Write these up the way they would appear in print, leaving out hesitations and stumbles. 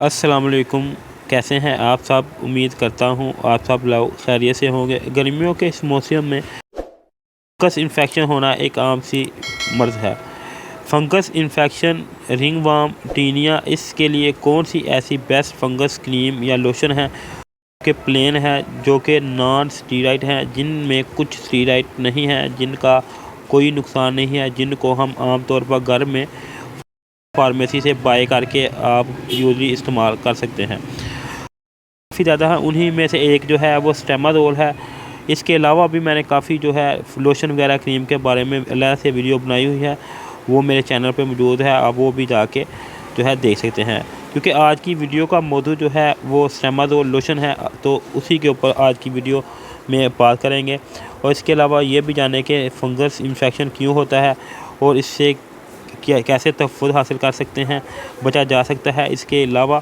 अस्सलाम वालेकुम। कैसे हैं आप सब? उम्मीद करता हूँ आप सब लोग खैरियत से होंगे। गर्मियों के इस मौसम में फंगस इन्फेक्शन होना एक आम सी मर्ज़ है। फंगस इन्फेक्शन रिंगवर्म, टीनिया, इसके लिए कौन सी ऐसी बेस्ट फंगस क्रीम या लोशन है कि प्लेन है, जो कि नॉन स्टीरॉइड हैं, जिनमें कुछ स्टीरॉइड नहीं है, जिनका कोई नुकसान नहीं है, जिनको हम आम तौर पर घर में फार्मेसी से बाय करके आप यूजली इस्तेमाल कर सकते हैं। काफ़ी ज़्यादा है, उन्हीं में से एक जो है वो स्टेमाज़ोल है। इसके अलावा भी मैंने काफ़ी जो है लोशन वगैरह क्रीम के बारे में अलग से वीडियो बनाई हुई है, वो मेरे चैनल पे मौजूद है, आप वो भी जाके जो है देख सकते हैं। क्योंकि आज की वीडियो का मौजू जो है वो स्टेमाज़ोल लोशन है, तो उसी के ऊपर आज की वीडियो में बात करेंगे। और इसके अलावा ये भी जाने कि फंगस इन्फेक्शन क्यों होता है और इससे कैसे तहफ़्फ़ुज़ हासिल कर सकते हैं, बचा जा सकता है। इसके अलावा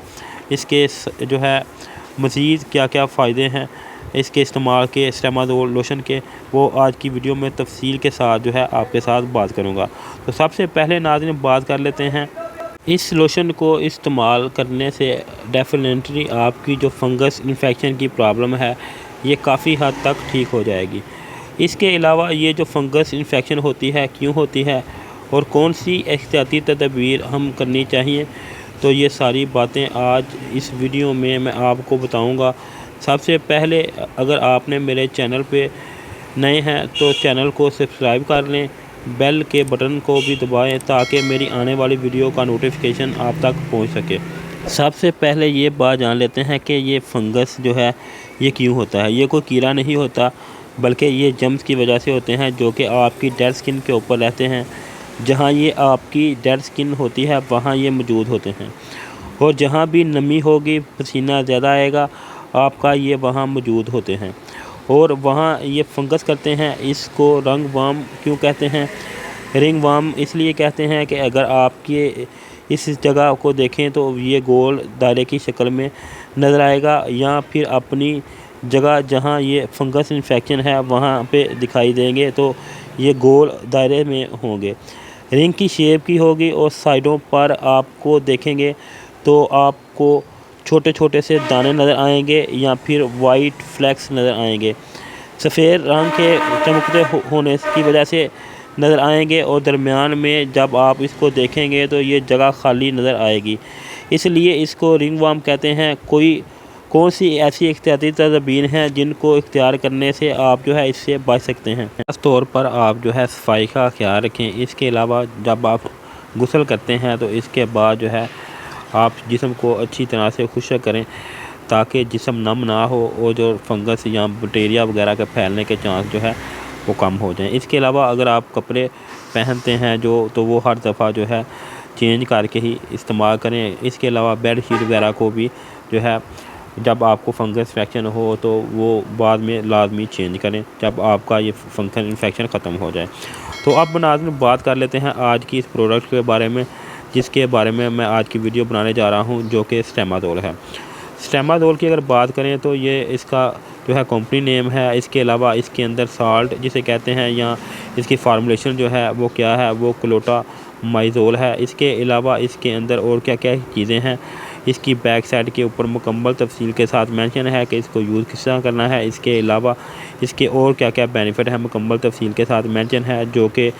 इसके जो है मज़ीद क्या क्या फ़ायदे हैं इसके इस्तेमाल के स्टेमाज़ोल लोशन के, वो आज की वीडियो में तफसील के साथ जो है आपके साथ बात करूँगा। तो सबसे पहले नाज़रीन बात कर लेते हैं, इस लोशन को इस्तेमाल करने से डेफिनेटली आपकी जो फंगस इन्फेक्शन की प्रॉब्लम है ये काफ़ी हद तक ठीक हो जाएगी। इसके अलावा ये जो फंगस इन्फेक्शन होती है क्यों होती है और कौन सी एहतियाती तदबीर हम करनी चाहिए, तो ये सारी बातें आज इस वीडियो में मैं आपको बताऊंगा। सबसे पहले अगर आपने मेरे चैनल पे नए हैं तो चैनल को सब्सक्राइब कर लें, बेल के बटन को भी दबाएं ताकि मेरी आने वाली वीडियो का नोटिफिकेशन आप तक पहुंच सके। सबसे पहले ये बात जान लेते हैं कि ये फंगस जो है ये क्यों होता है। ये कोई कीड़ा नहीं होता, बल्कि ये जम्स की वजह से होते हैं, जो कि आपकी डेड स्किन के ऊपर रहते हैं। जहाँ ये आपकी डेड स्किन होती है वहाँ ये मौजूद होते हैं, और जहाँ भी नमी होगी, पसीना ज़्यादा आएगा आपका, ये वहाँ मौजूद होते हैं और वहाँ ये फंगस करते हैं। इसको रंगवर्म क्यों कहते हैं? रिंगवर्म इसलिए कहते हैं कि अगर आपके इस जगह को देखें तो ये गोल दायरे की शक्ल में नज़र आएगा, या फिर अपनी जगह जहाँ ये फंगस इन्फेक्शन है वहाँ पे दिखाई देंगे, तो ये गोल दायरे में होंगे, रिंग की शेप की होगी, और साइडों पर आपको देखेंगे तो आपको छोटे छोटे से दाने नज़र आएंगे या फिर वाइट फ्लैक्स नज़र आएंगे, सफ़ेद रंग के चमकते होने की वजह से नज़र आएंगे, और दरमियान में जब आप इसको देखेंगे तो ये जगह खाली नज़र आएगी। इसलिए इसको रिंगवर्म कहते हैं। कौन सी ऐसी एहतियाती तदबीर हैं जिनको इख्तियार करने से आप जो है इससे बच सकते हैं? ख़ास तौर पर आप जो है सफाई का ख्याल रखें। इसके अलावा जब आप गुस्ल करते हैं तो इसके बाद जो है आप जिस्म को अच्छी तरह से खुश्क करें ताकि जिस्म नम ना हो और जो फंगस या बैक्टीरिया वगैरह के फैलने के चांस जो है वो कम हो जाएं। इसके अलावा अगर आप कपड़े पहनते हैं तो वो हर दफ़ा जो है चेंज करके ही इस्तेमाल करें। इसके अलावा बेड शीट वगैरह को भी जो है जब आपको फंगस इन्फेक्शन हो तो वो बाद में लाजमी चेंज करें जब आपका ये फंगस इन्फेक्शन ख़त्म हो जाए। तो अब नाज़रीन बात कर लेते हैं आज की इस प्रोडक्ट के बारे में, जिसके बारे में मैं आज की वीडियो बनाने जा रहा हूं, जो कि स्टेमाज़ोल है। स्टेमाज़ोल की अगर बात करें तो ये इसका जो है कंपनी नेम है। इसके अलावा इसके अंदर साल्ट जिसे कहते हैं, या इसकी फार्मूलेशन जो है वो क्या है, वो क्लोटामाइज़ोल है। इसके अलावा इसके अंदर और क्या क्या चीज़ें हैं इसकी बैक साइड के ऊपर मुकम्मल तफसील के साथ मेंशन है कि इसको यूज़ किस तरह करना है। इसके अलावा इसके और क्या क्या बेनिफिट है मुकम्मल तफसील के साथ मेंशन है, जो कि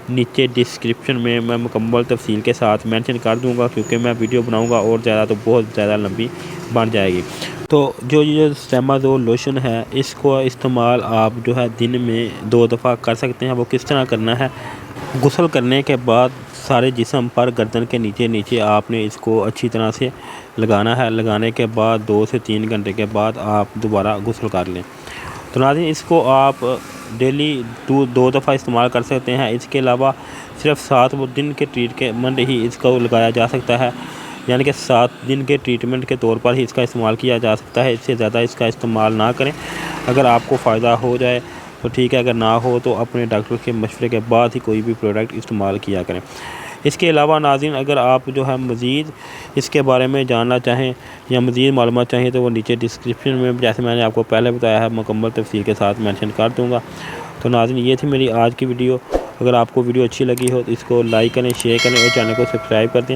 नीचे डिस्क्रिप्शन में मैं मुकम्मल तफसील के साथ मेंशन कर दूंगा, क्योंकि मैं वीडियो बनाऊंगा और ज़्यादा तो बहुत ज़्यादा लंबी बन जाएगी। तो जो ये स्टेमाज़ोल लोशन है इसको इस्तेमाल आप जो है दिन में 2 दफ़ा कर सकते हैं। वो किस तरह करना है? गुस्ल करने के बाद सारे जिस्म पर गर्दन के नीचे नीचे आपने इसको अच्छी तरह से लगाना है। लगाने के बाद 2 से 3 घंटे के बाद आप दोबारा गुस्ल कर लें। तो नाज़रीन इसको आप डेली 2 दफ़ा इस्तेमाल कर सकते हैं। इसके अलावा सिर्फ 7 दिन के ट्रीटमेंट ही इसको लगाया जा सकता है, यानी कि 7 दिन के ट्रीटमेंट के तौर पर ही इसका इस्तेमाल किया जा सकता है। इससे ज़्यादा इसका इस्तेमाल ना करें। अगर आपको फ़ायदा हो जाए तो ठीक है, अगर ना हो तो अपने डॉक्टर के मशवरे के बाद ही कोई भी प्रोडक्ट इस्तेमाल किया करें। इसके अलावा नाज़रीन अगर आप जो है मज़ीद इसके बारे में जानना चाहें या मज़ीद मालूमात चाहें तो वो नीचे डिस्क्रिप्शन में, जैसे मैंने आपको पहले बताया है, मुकम्मल तफसील के साथ मेंशन कर दूँगा। तो नाज़रीन ये थी मेरी आज की वीडियो। अगर आपको वीडियो अच्छी लगी हो तो इसको लाइक करें, शेयर करें और चैनल को सब्सक्राइब कर दें।